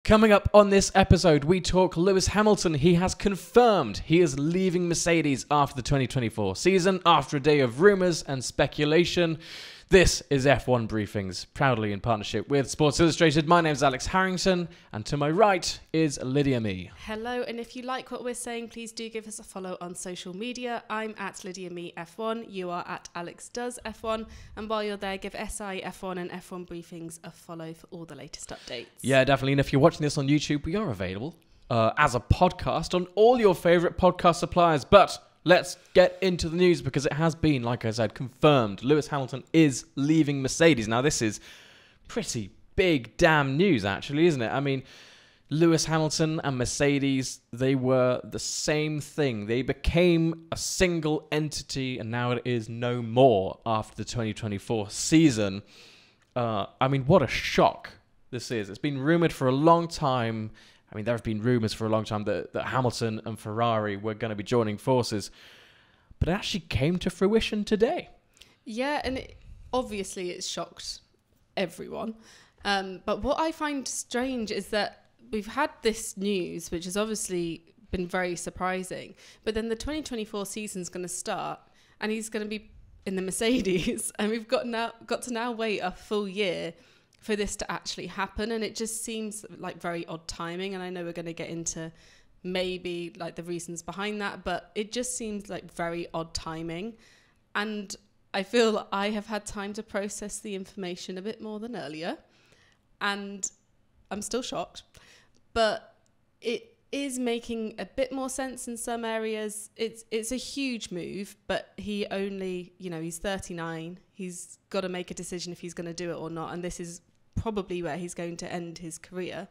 Coming up on this episode, we talk Lewis Hamilton. He has confirmed he is leaving Mercedes after the 2024 season, after a day of rumours and speculation. This is F1 Briefings, proudly in partnership with Sports Illustrated. My name is Alex Harrington, and to my right is Lydia Mee. Hello, and if you like what we're saying, please do give us a follow on social media. I'm at Lydia Mee F1, you are at Alex Does F1, and while you're there, give SI F1 and F1 Briefings a follow for all the latest updates. Yeah, definitely, and if you're watching this on YouTube, we are available as a podcast on all your favourite podcast suppliers, but let's get into the news because it has been, like I said, confirmed. Lewis Hamilton is leaving Mercedes. Now, this is pretty big damn news, actually, isn't it? I mean, Lewis Hamilton and Mercedes, they were the same thing. They became a single entity, and now it is no more after the 2024 season. I mean, what a shock this is. It's been rumoured for a long time. I mean, there have been rumours for a long time that Hamilton and Ferrari were going to be joining forces, but it actually came to fruition today. Yeah, and obviously it's shocked everyone. But what I find strange is that we've had this news, which has obviously been very surprising, but then the 2024 season's going to start and he's going to be in the Mercedes, and we've got to now wait a full year for this to actually happen, and it just seems like very odd timing. And I know we're going to get into maybe like the reasons behind that, but it just seems like very odd timing, and I feel I have had time to process the information a bit more than earlier, and I'm still shocked, but it is making a bit more sense in some areas. It's a huge move, but he only, he's 39. He's got to make a decision if he's going to do it or not, and this is probably where he's going to end his career.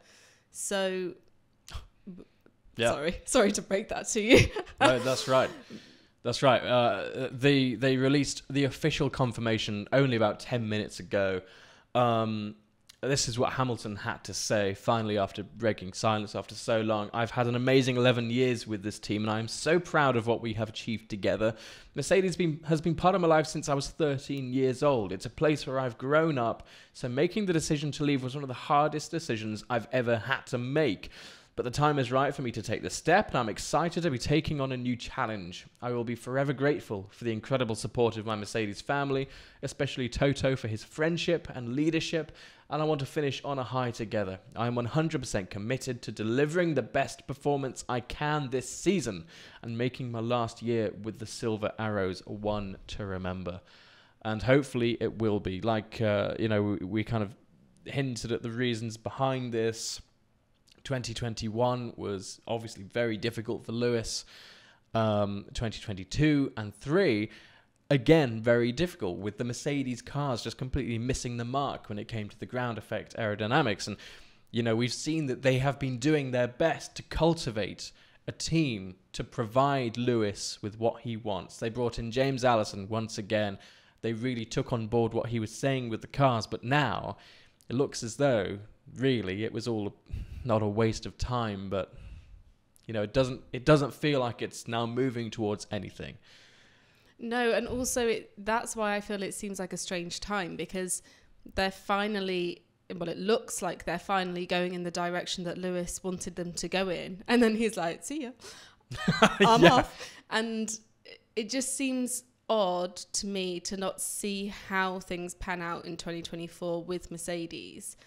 So, yeah. Sorry to break that to you. No, that's right. That's right. They released the official confirmation only about 10 minutes ago. This is what Hamilton had to say, finally, after breaking silence after so long. I've had an amazing 11 years with this team, and I'm so proud of what we have achieved together. Mercedes has been part of my life since I was 13 years old. It's a place where I've grown up, so making the decision to leave was one of the hardest decisions I've ever had to make. But the time is right for me to take the step, and I'm excited to be taking on a new challenge. I will be forever grateful for the incredible support of my Mercedes family, especially Toto for his friendship and leadership, and I want to finish on a high together. I am 100% committed to delivering the best performance I can this season and making my last year with the Silver Arrows one to remember. And hopefully it will be. Like, we kind of hinted at the reasons behind this. 2021 was obviously very difficult for Lewis. 2022 and 3, again, very difficult, with the Mercedes cars just completely missing the mark when it came to the ground effect aerodynamics. And, we've seen that they have been doing their best to cultivate a team to provide Lewis with what he wants. They brought in James Allison once again. They really took on board what he was saying with the cars, but now it looks as though really it was all not a waste of time, but it doesn't feel like it's now moving towards anything. No, and also that's why I feel it seems like a strange time, because they're finally, it looks like they're finally going in the direction that Lewis wanted them to go in, and then he's like, see ya, I'm off. And it just seems odd to me to not see how things pan out in 2024 with Mercedes.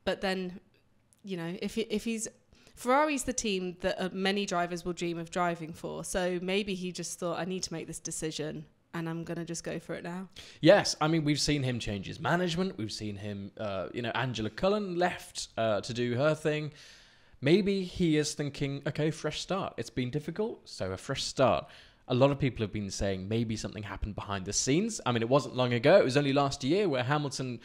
But then, if he's... Ferrari's the team that many drivers will dream of driving for. So maybe he just thought, I need to make this decision and I'm going to just go for it now. Yes. I mean, we've seen him change his management. We've seen him, Angela Cullen left to do her thing. Maybe he is thinking, okay, fresh start. It's been difficult, so a fresh start. A lot of people have been saying maybe something happened behind the scenes. I mean, it wasn't long ago. It was only last year where Hamilton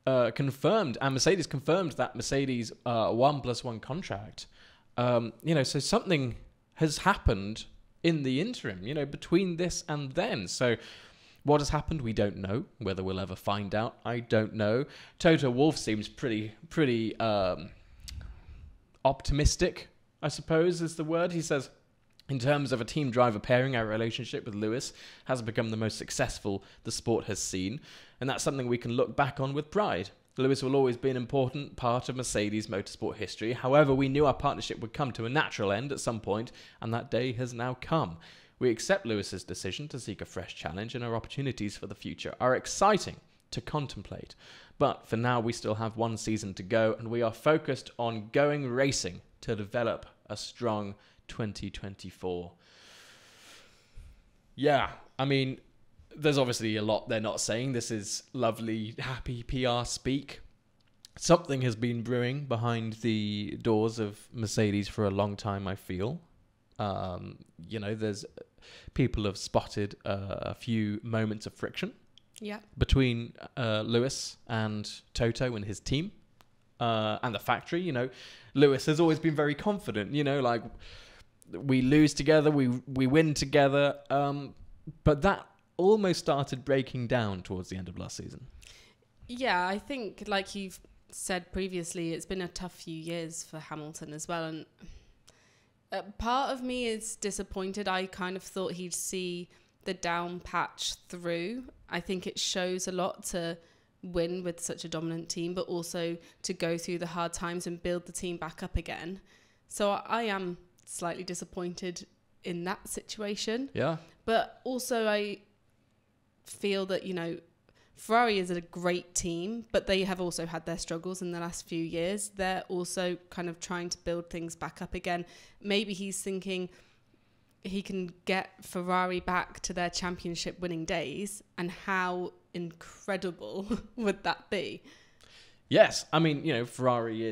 confirmed, and Mercedes confirmed that Mercedes 1+1 contract. So something has happened in the interim, between this and then. So what has happened, we don't know. Whether we'll ever find out, I don't know. Toto Wolff seems pretty optimistic, I suppose is the word. He says, in terms of a team driver pairing, our relationship with Lewis has become the most successful the sport has seen, and that's something we can look back on with pride. Lewis will always be an important part of Mercedes motorsport history. However, we knew our partnership would come to a natural end at some point, and that day has now come. We accept Lewis's decision to seek a fresh challenge, and our opportunities for the future are exciting to contemplate. But for now, we still have one season to go, and we are focused on going racing to develop a strong 2024. Yeah, I mean, there's obviously a lot they're not saying. This is lovely, happy PR speak. Something has been brewing behind the doors of Mercedes for a long time, I feel. There's people have spotted a few moments of friction between Lewis and Toto and his team and the factory. Lewis has always been very confident, like we lose together, we win together. But that almost started breaking down towards the end of last season. Yeah, I think, like you've said previously, it's been a tough few years for Hamilton as well. And part of me is disappointed. I kind of thought he'd see the down patch through. I think it shows a lot to win with such a dominant team, but also to go through the hard times and build the team back up again. So I am slightly disappointed in that situation. Yeah. But also I feel that, Ferrari is a great team, but they have also had their struggles in the last few years. They're also kind of trying to build things back up again. Maybe he's thinking he can get Ferrari back to their championship winning days, and how incredible would that be? Yes. I mean, Ferrari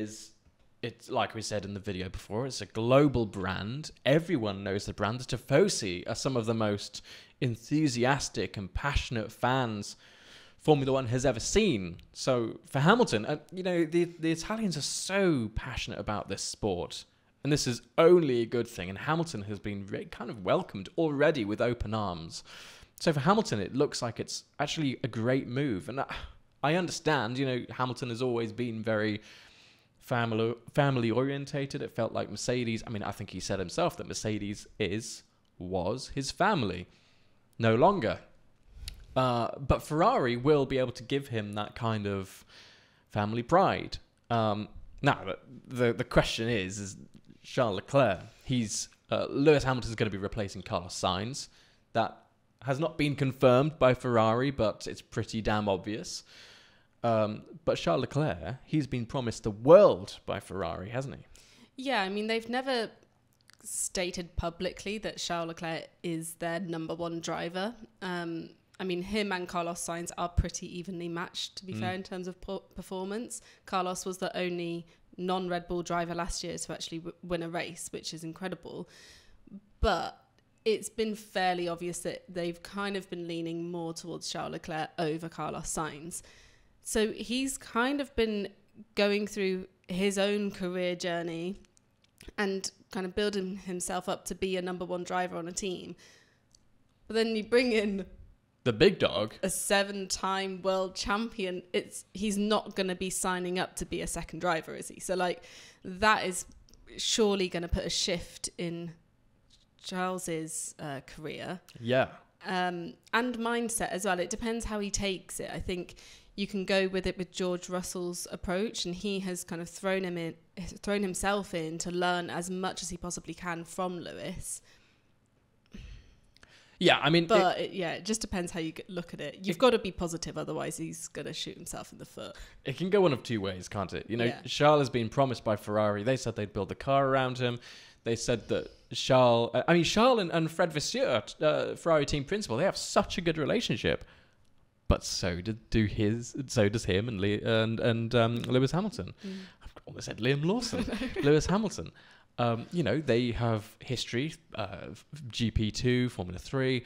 it's like we said in the video before, it's a global brand. Everyone knows the brand. The Tifosi are some of the most enthusiastic and passionate fans Formula One has ever seen. So for Hamilton, the Italians are so passionate about this sport, and this is only a good thing. And Hamilton has been kind of welcomed already with open arms. So for Hamilton, it looks like it's actually a great move. And I understand, Hamilton has always been very family orientated. It felt like Mercedes. I mean, I think he said himself that Mercedes was his family. No longer. But Ferrari will be able to give him that kind of family pride. Now, the question is Charles Leclerc. Lewis Hamilton's going to be replacing Carlos Sainz. That has not been confirmed by Ferrari, but it's pretty damn obvious. But Charles Leclerc, he's been promised the world by Ferrari, hasn't he? Yeah, I mean, they've never stated publicly that Charles Leclerc is their number one driver. I mean, him and Carlos Sainz are pretty evenly matched, to be fair, in terms of performance. Carlos was the only non-Red Bull driver last year to actually win a race, which is incredible. But it's been fairly obvious that they've kind of been leaning more towards Charles Leclerc over Carlos Sainz. So he's kind of been going through his own career journey and kind of building himself up to be a number one driver on a team. But then you bring in the big dog, a 7-time world champion. He's not going to be signing up to be a second driver, is he? So that is surely going to put a shift in Charles's career. Yeah. And mindset as well. It depends how he takes it. I think you can go with it with George Russell's approach, and he has kind of thrown himself in to learn as much as he possibly can from Lewis. Yeah, I mean... But it just depends how you look at it. You've got to be positive, otherwise he's going to shoot himself in the foot. It can go one of two ways, can't it? Charles has been promised by Ferrari. They said they'd build the car around him. They said that Charles and Fred Vasseur, Ferrari team principal, they have such a good relationship. But so does him and Lewis Hamilton. I've almost said Liam Lawson. Lewis Hamilton. They have history, GP2, Formula 3,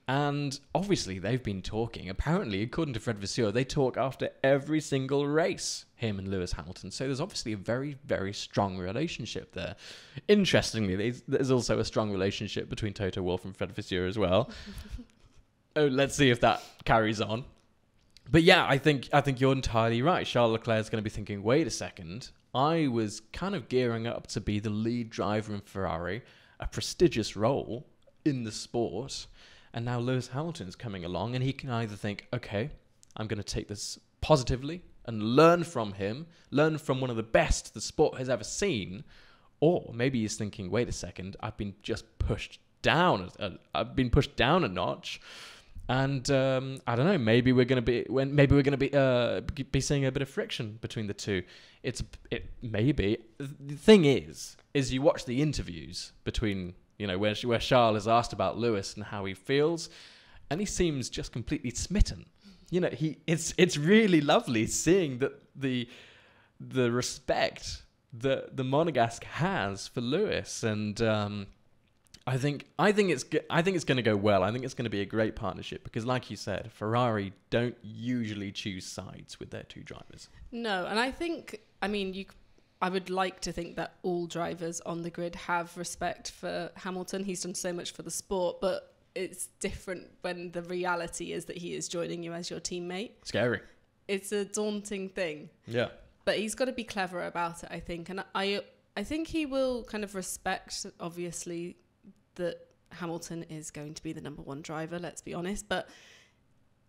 and obviously they've been talking. Apparently, according to Fred Vasseur, they talk after every single race, him and Lewis Hamilton. So there's obviously a very, very strong relationship there. Interestingly, there's also a strong relationship between Toto Wolff and Fred Vasseur as well. Let's see if that carries on. But yeah, I think you're entirely right. Charles Leclerc is going to be thinking, wait a second, I was kind of gearing up to be the lead driver in Ferrari, a prestigious role in the sport, and now Lewis Hamilton's coming along, and he can either think, okay, I'm going to take this positively and learn from him, learn from one of the best the sport has ever seen. Or maybe he's thinking, wait a second, I've been pushed down a notch. And I don't know. Maybe we're going to be seeing a bit of friction between the two. Maybe the thing is you watch the interviews between where Charles is asked about Lewis and how he feels, and he seems just completely smitten. It's really lovely seeing that the respect that the Monegasque has for Lewis, and I think it's going to go well. I think it's going to be a great partnership because, like you said, Ferrari don't usually choose sides with their two drivers. No, and I would like to think that all drivers on the grid have respect for Hamilton. He's done so much for the sport, but it's different when the reality is that he is joining you as your teammate. Scary. It's a daunting thing. Yeah. But he's got to be clever about it, I think. And I think he will kind of respect, obviously, that Hamilton is going to be the number one driver, let's be honest, but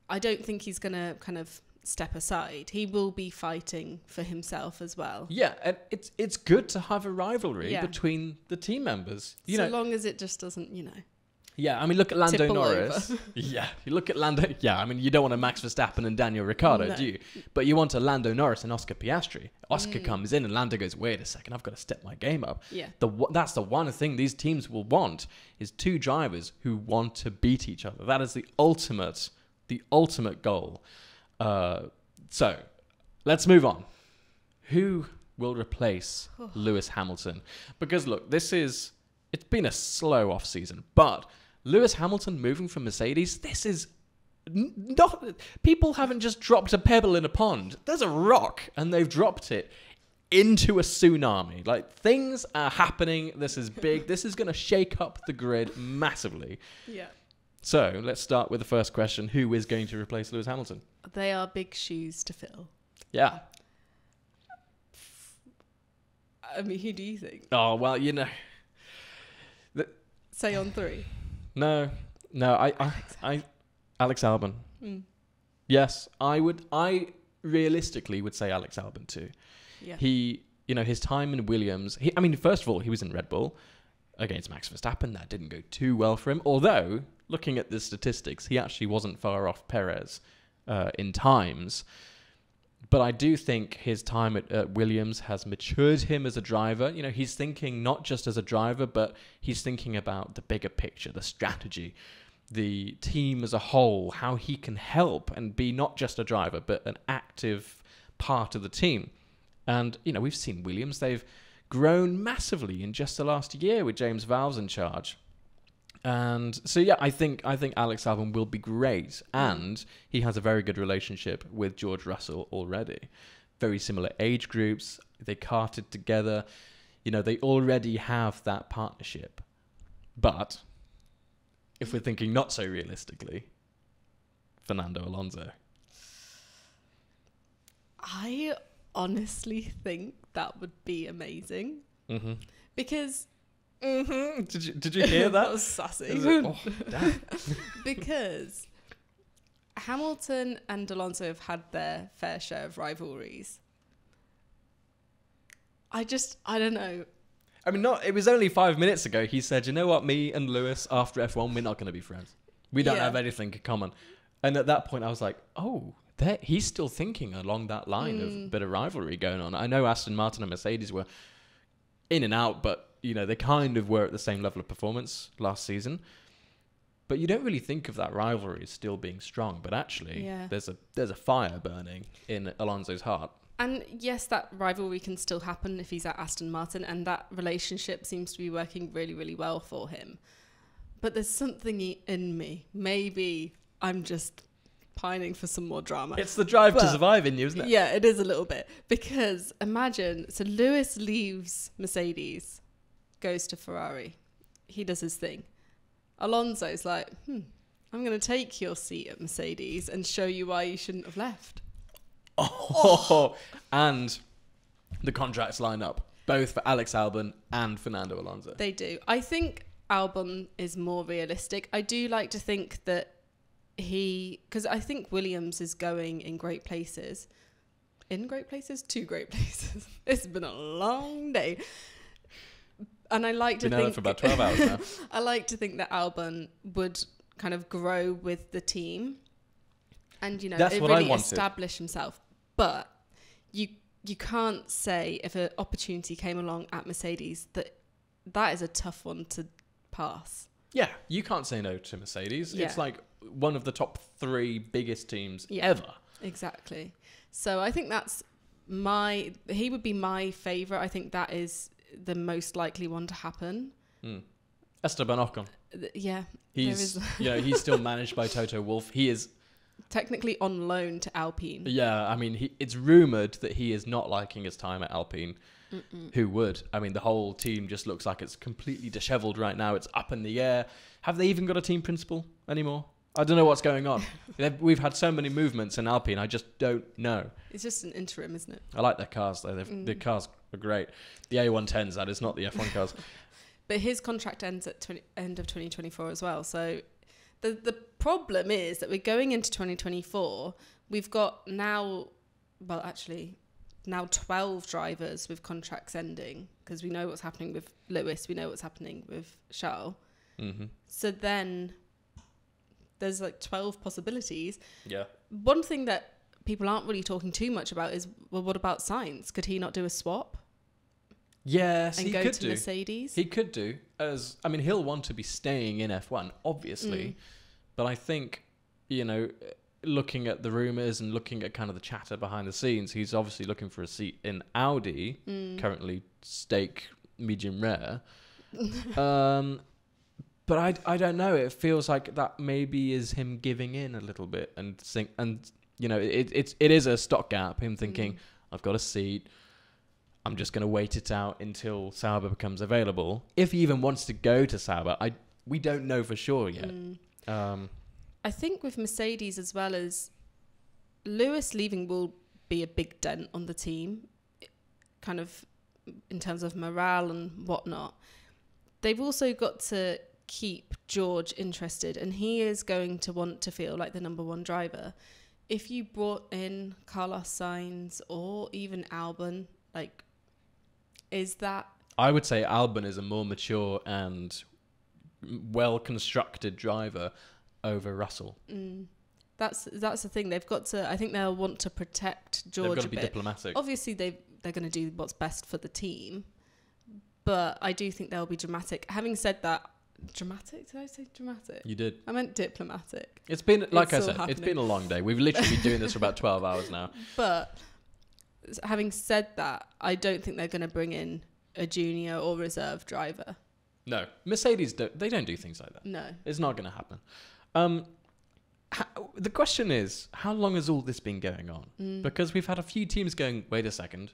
I don't think he's going to kind of step aside. He will be fighting for himself as well. Yeah, and it's good to have a rivalry between the team members. Long as it just doesn't, Yeah, I mean, look at Lando tipple Norris. over. Yeah, you look at Lando. Yeah, I mean, you don't want a Max Verstappen and Daniel Ricciardo, do you? But you want a Lando Norris and Oscar Piastri. Oscar comes in and Lando goes, wait a second, I've got to step my game up. Yeah. That's the one thing these teams will want is two drivers who want to beat each other. That is the ultimate goal. So, let's move on. Who will replace Lewis Hamilton? Because look, it's been a slow off season, but Lewis Hamilton moving from Mercedes, this is not... People haven't just dropped a pebble in a pond. There's a rock, and they've dropped it into a tsunami. Like, things are happening. This is big. This is going to shake up the grid massively. Yeah. So, let's start with the first question. Who is going to replace Lewis Hamilton? They are big shoes to fill. Yeah. I mean, who do you think? Oh, well, Say on three. No, Alex Albon. Yes, I realistically would say Alex Albon too. Yeah. He, his time in Williams, first of all, he was in Red Bull against Max Verstappen. That didn't go too well for him. Although, looking at the statistics, he actually wasn't far off Perez in times. But I do think his time at Williams has matured him as a driver. He's thinking not just as a driver, but he's thinking about the bigger picture, the strategy, the team as a whole, how he can help and be not just a driver, but an active part of the team. And, we've seen Williams. They've grown massively in just the last year with James Vowles in charge. And so, yeah, I think Alex Albon will be great. And he has a very good relationship with George Russell already. Very similar age groups. They karted together. They already have that partnership. But if we're thinking not so realistically, Fernando Alonso. I honestly think that would be amazing. Mm-hmm. Because... Mm-hmm. Did you hear that? That was sassy. Damn. Because Hamilton and Alonso have had their fair share of rivalries. I don't know. I mean, it was only 5 minutes ago he said, you know what, me and Lewis after F1, we're not going to be friends. We don't have anything in common. And at that point I was like, oh, he's still thinking along that line of a bit of rivalry going on. I know Aston Martin and Mercedes were in and out, but they kind of were at the same level of performance last season. But you don't really think of that rivalry as still being strong. But actually, there's a fire burning in Alonso's heart. And yes, that rivalry can still happen if he's at Aston Martin, and that relationship seems to be working really, really well for him. But there's something in me. Maybe I'm just pining for some more drama. It's the drive to survive in you, isn't it? Yeah, it is a little bit. Because imagine, so Lewis leaves Mercedes, goes to Ferrari. He does his thing. Alonso's like, I'm going to take your seat at Mercedes and show you why you shouldn't have left. Oh. And the contracts line up, both for Alex Albon and Fernando Alonso. They do. I think Albon is more realistic. I do like to think that because I think Williams is going in great places. in great places, two great places. It's been a long day. And I like to think... Been out for about 12 hours now. I like to think that Albon would kind of grow with the team and, That's what really I wanted. establish himself. But you can't say if an opportunity came along at Mercedes that is a tough one to pass. Yeah, you can't say no to Mercedes. Yeah. It's like one of the top 3 biggest teams ever. Exactly. So I think he would be my favourite. I think that is the most likely one to happen. Esteban Ocon. Yeah. He's he's still managed by Toto Wolff. He is technically on loan to Alpine. Yeah, I mean, it's rumoured that he is not liking his time at Alpine. Who would? I mean, the whole team just looks like it's completely dishevelled right now. It's up in the air. Have they even got a team principal anymore? I don't know what's going on. We've had so many movements in Alpine. I just don't know. It's just an interim, isn't it? I like their cars, though. The cars are great. The A110s, that is not the F1 cars. But his contract ends at end of 2024 as well. So the problem is that we're going into 2024. We've got now 12 drivers with contracts ending, because we know what's happening with Lewis, we know what's happening with Charles. So then there's like 12 possibilities. Yeah. One thing that people aren't really talking too much about is, well, what about Sainz? Could he not do a swap? Yes, and he go could to do. Mercedes? He could do. He'll want to be staying in F1, obviously. But I think, looking at the rumours and looking at kind of the chatter behind the scenes, he's obviously looking for a seat in Audi, currently steak medium rare. But I don't know. It feels like that maybe is him giving in a little bit it is a stopgap. Him thinking, I've got a seat. I'm just going to wait it out until Sauber becomes available. If he even wants to go to Sauber, we don't know for sure yet. I think with Mercedes as well, as Lewis leaving will be a big dent on the team, kind of in terms of morale and whatnot. They've also got to keep George interested, and he is going to want to feel like the number one driver. If you brought in Carlos Sainz or even Albon, is that... I would say Albon is a more mature and well-constructed driver over Russell. That's the thing. They've got to... I think they'll want to protect George a bit. They've got to be diplomatic. Obviously, they're going to do what's best for the team, but I do think they'll be dramatic. Having said that, dramatic? Did I say dramatic? You did. I meant diplomatic. It's been, like I said, happening. It's been a long day. We've literally been doing this for about 12 hours now. But having said that, I don't think they're going to bring in a junior or reserve driver. No. Mercedes, they don't do things like that. No. It's not going to happen. The question is, how long has all this been going on? Because we've had a few teams going, wait a second,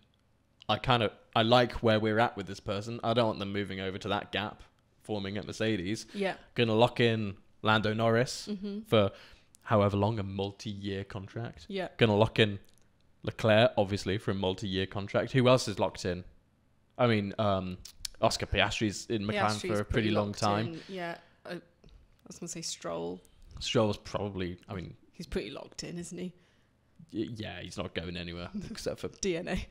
I like where we're at with this person. I don't want them moving over to that gap forming at Mercedes. Yeah. Going to lock in Lando Norris for however long, a multi-year contract. Yeah. Going to lock in Leclerc, obviously, for a multi-year contract. Who else is locked in? I mean, Oscar Piastri's in McLaren for a pretty long time. Yeah. I was going to say Stroll. Stroll's probably, He's pretty locked in, isn't he? Yeah, he's not going anywhere except for DNA.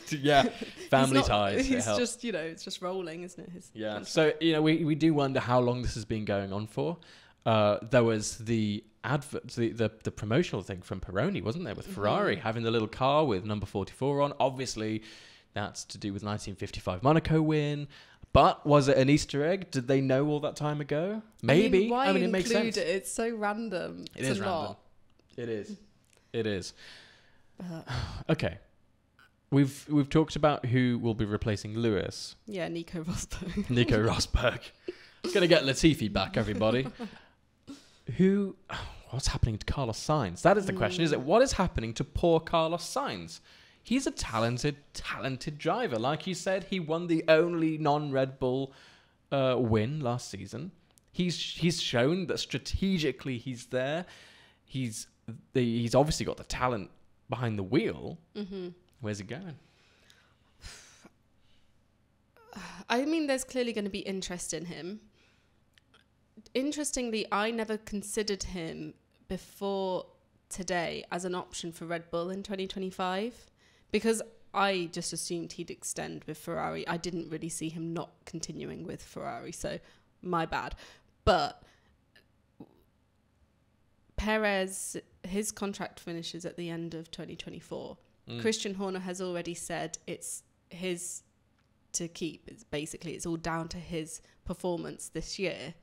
Yeah, family ties. He's just, it's just rolling, isn't it? Yeah. Contract. So, we do wonder how long this has been going on for. There was the advert, the promotional thing from Pironi, wasn't there, with Ferrari having the little car with number 44 on. Obviously, that's to do with 1955 Monaco win. But was it an Easter egg? Did they know all that time ago? Maybe. Why it makes sense. It's so random. It is random. It is. It is. Okay. We've talked about who will be replacing Lewis. Yeah, Nico Rosberg. Nico Rosberg. Gonna get Latifi back, everybody. What's happening to Carlos Sainz? That is the question, is it? What is happening to poor Carlos Sainz? He's a talented driver. Like you said, he won the only non-Red Bull win last season. He's shown that strategically he's there. He's obviously got the talent behind the wheel. Where's he going? I mean, there's clearly going to be interest in him. Interestingly, I never considered him before today as an option for Red Bull in 2025, because I just assumed he'd extend with Ferrari. I didn't really see him not continuing with Ferrari, so my bad. But Perez, his contract finishes at the end of 2024. Christian Horner has already said it's his to keep. It's all down to his performance this year.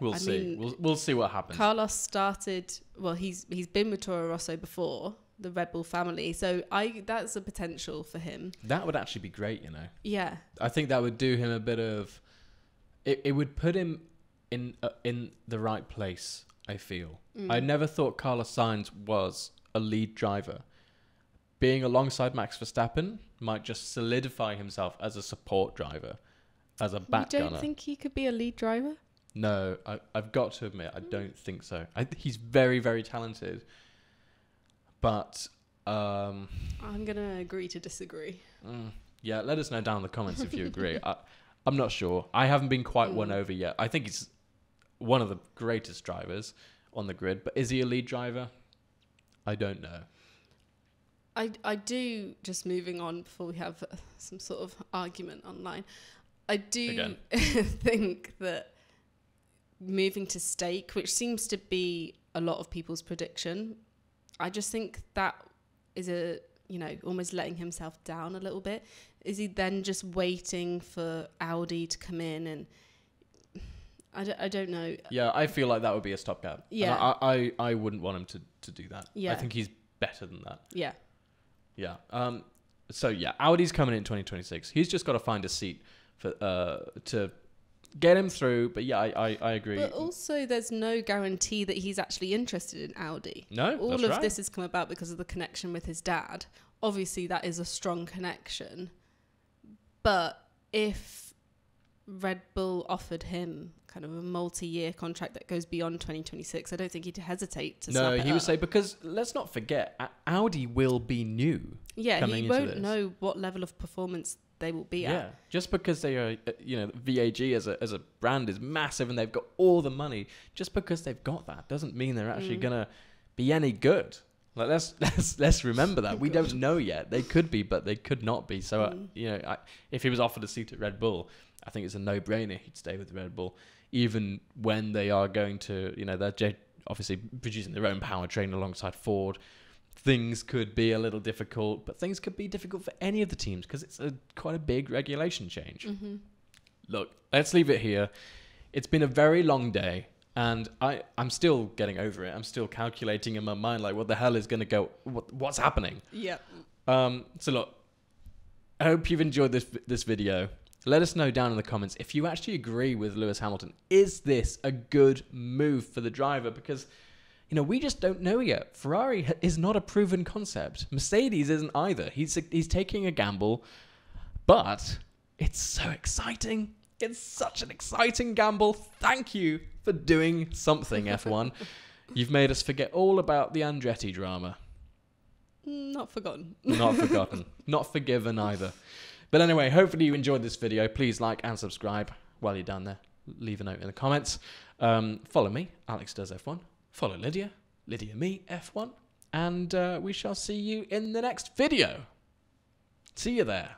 We'll see. We'll see what happens. Carlos started. Well, he's been with Toro Rosso before, the Red Bull family. So that's a potential for him. That would actually be great, you know. Yeah. I think that would do him a bit of. It would put him in the right place. I feel. I never thought Carlos Sainz was a lead driver. Being alongside Max Verstappen might just solidify himself as a support driver, as a back gunner. You don't think he could be a lead driver? No, I've got to admit, I don't think so. He's very, very talented. But I'm going to agree to disagree. Yeah, let us know down in the comments if you agree. I'm not sure. I haven't been quite won over yet. I think he's one of the greatest drivers on the grid. But is he a lead driver? I don't know. I do, just moving on before we have some sort of argument online, I do think that moving to stake, which seems to be a lot of people's prediction, I just think that is almost letting himself down a little bit. Is he then just waiting for Audi to come in? And I don't know. Yeah, I feel like that would be a stopgap. Yeah. And I wouldn't want him to do that. Yeah. I think he's better than that. Yeah. Yeah. So yeah, Audi's coming in 2026. He's just got to find a seat for to get him through. But yeah, I agree. But also, there's no guarantee that he's actually interested in Audi. No, all that's of right. this has come about because of the connection with his dad. Obviously, that is a strong connection. But if Red Bull offered him kind of a multi-year contract that goes beyond 2026, I don't think he'd hesitate to snap it he would up. say, because let's not forget, Audi will be new. Yeah, he won't know what level of performance they will be Yeah, just because they are, VAG as a brand is massive and they've got all the money. Just because they've got that doesn't mean they're actually gonna be any good. Like let's remember that. We don't know yet. They could be, but they could not be. So if he was offered a seat at Red Bull, I think it's a no-brainer he'd stay with Red Bull, even when they are going to, they're obviously producing their own powertrain alongside Ford. Things could be a little difficult, but things could be difficult for any of the teams because it's quite a big regulation change. Look, let's leave it here. It's been a very long day, and I'm still getting over it. I'm still calculating in my mind, like, what the hell is going to go, what's happening? Yeah. So look, I hope you've enjoyed this video. Let us know down in the comments if you actually agree with Lewis Hamilton. Is this a good move for the driver? Because, we just don't know yet. Ferrari is not a proven concept. Mercedes isn't either. He's taking a gamble, but it's so exciting. It's such an exciting gamble. Thank you for doing something, F1. You've made us forget all about the Andretti drama. Not forgotten. Not forgotten. Not forgiven either. But anyway, hopefully you enjoyed this video. Please like and subscribe while you're down there. Leave a note in the comments. Follow me, Alex Does F1. Follow Lydia me, F1. And we shall see you in the next video. See you there.